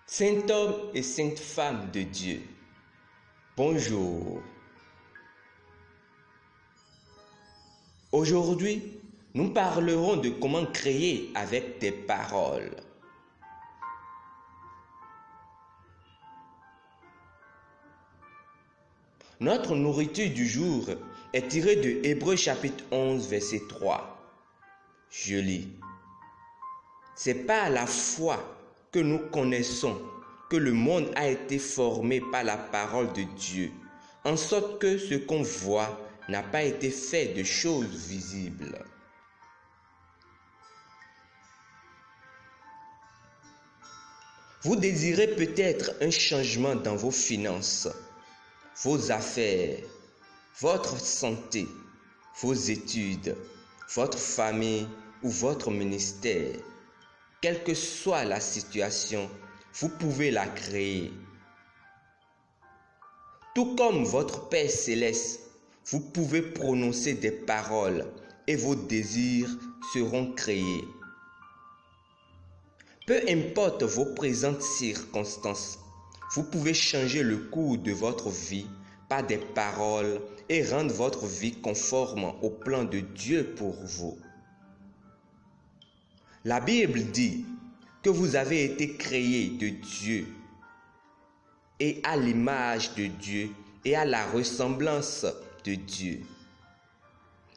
Saint homme et sainte femme de Dieu, bonjour. Aujourd'hui, nous parlerons de comment créer avec des paroles. Notre nourriture du jour est tirée de Hébreux chapitre 11, verset 3. Je lis. C'est par la foi que nous connaissons que le monde a été formé par la parole de Dieu, en sorte que ce qu'on voit n'a pas été fait de choses visibles. Vous désirez peut-être un changement dans vos finances, vos affaires, votre santé, vos études, votre famille ou votre ministère. Quelle que soit la situation, vous pouvez la créer. Tout comme votre Père céleste, vous pouvez prononcer des paroles et vos désirs seront créés. Peu importe vos présentes circonstances, vous pouvez changer le cours de votre vie par des paroles et rendre votre vie conforme au plan de Dieu pour vous. La Bible dit que vous avez été créés de Dieu et à l'image de Dieu et à la ressemblance de Dieu.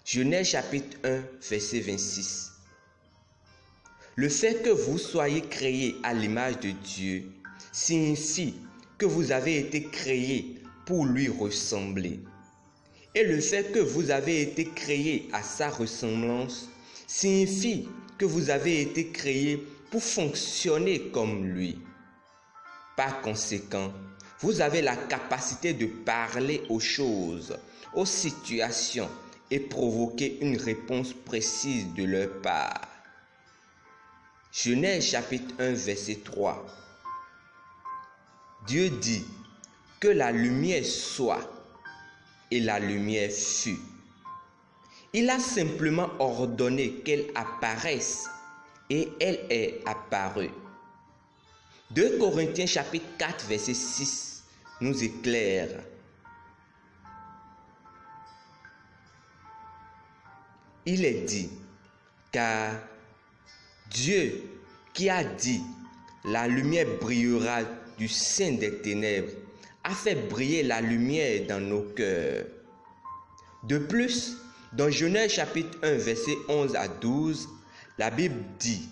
Genèse chapitre 1, verset 26. Le fait que vous soyez créés à l'image de Dieu signifie que vous avez été créés pour lui ressembler. Et le fait que vous avez été créés à sa ressemblance signifie que vous avez été créés pour fonctionner comme lui. Par conséquent, vous avez la capacité de parler aux choses, aux situations et provoquer une réponse précise de leur part. Genèse chapitre 1, verset 3. Dieu dit que la lumière soit, et la lumière fut. Il a simplement ordonné qu'elle apparaisse et elle est apparue. 2 Corinthiens chapitre 4 verset 6 nous éclaire. Il est dit, car Dieu qui a dit, la lumière brillera du sein des ténèbres, a fait briller la lumière dans nos cœurs. De plus, dans Genèse chapitre 1, verset 11 à 12, la Bible dit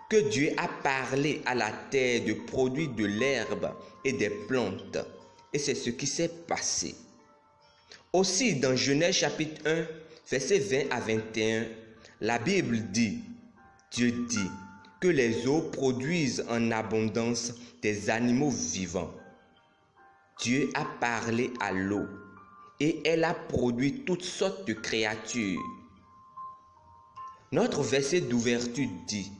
que Dieu a parlé à la terre de produire de l'herbe et des plantes. Et c'est ce qui s'est passé. Aussi, dans Genèse chapitre 1, verset 20 à 21, la Bible dit, Dieu dit que les eaux produisent en abondance des animaux vivants. Dieu a parlé à l'eau et elle a produit toutes sortes de créatures. Notre verset d'ouverture dit,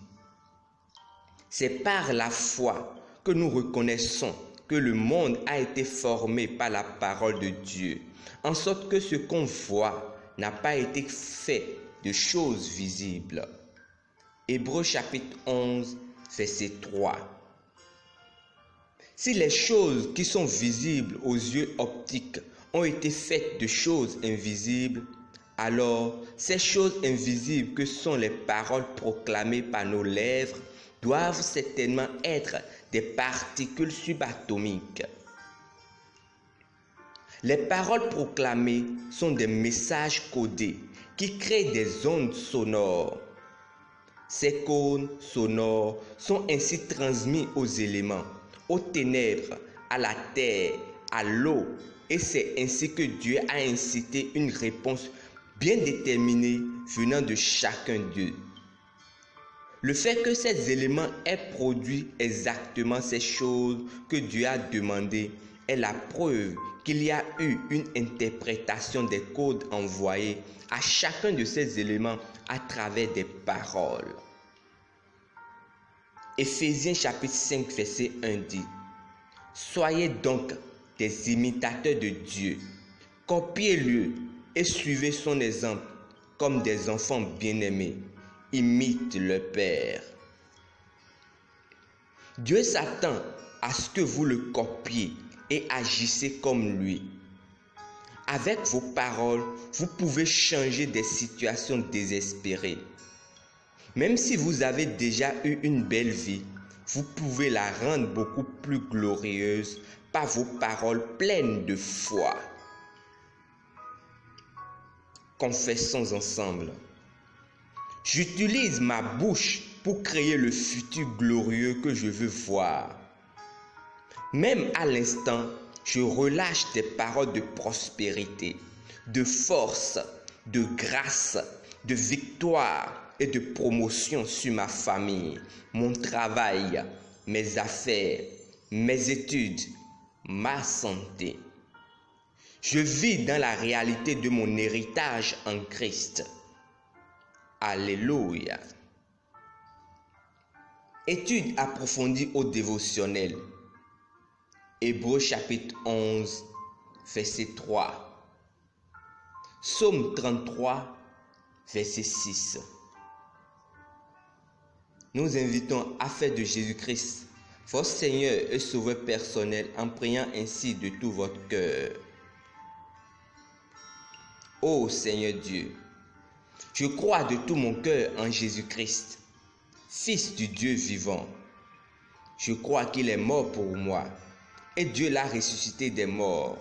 c'est par la foi que nous reconnaissons que le monde a été formé par la parole de Dieu, en sorte que ce qu'on voit n'a pas été fait de choses visibles. Hébreux chapitre 11, verset 3. Si les choses qui sont visibles aux yeux optiques ont été faites de choses invisibles, alors ces choses invisibles que sont les paroles proclamées par nos lèvres doivent certainement être des particules subatomiques. Les paroles proclamées sont des messages codés qui créent des ondes sonores. Ces cônes sonores sont ainsi transmis aux éléments, aux ténèbres, à la terre, à l'eau, et c'est ainsi que Dieu a incité une réponse bien déterminée venant de chacun d'eux. Le fait que ces éléments aient produit exactement ces choses que Dieu a demandées est la preuve qu'il y a eu une interprétation des codes envoyés à chacun de ces éléments à travers des paroles. Éphésiens chapitre 5 verset 1 dit, soyez donc des imitateurs de Dieu, copiez-le et suivez son exemple comme des enfants bien-aimés, imitent leur Père. Dieu s'attend à ce que vous le copiez et agissez comme lui. Avec vos paroles, vous pouvez changer des situations désespérées. Même si vous avez déjà eu une belle vie, vous pouvez la rendre beaucoup plus glorieuse par vos paroles pleines de foi. Confessons ensemble. J'utilise ma bouche pour créer le futur glorieux que je veux voir. Même à l'instant, je relâche des paroles de prospérité, de force, de grâce, de victoire et de promotion sur ma famille, mon travail, mes affaires, mes études, ma santé. Je vis dans la réalité de mon héritage en Christ. Alléluia. Étude approfondie au dévotionnel. Hébreux chapitre 11, verset 3. Psaume 33, verset 6. Nous invitons à faire de Jésus-Christ votre Seigneur et Sauveur personnel en priant ainsi de tout votre cœur. Ô Seigneur Dieu, je crois de tout mon cœur en Jésus-Christ, Fils du Dieu vivant. Je crois qu'il est mort pour moi et Dieu l'a ressuscité des morts.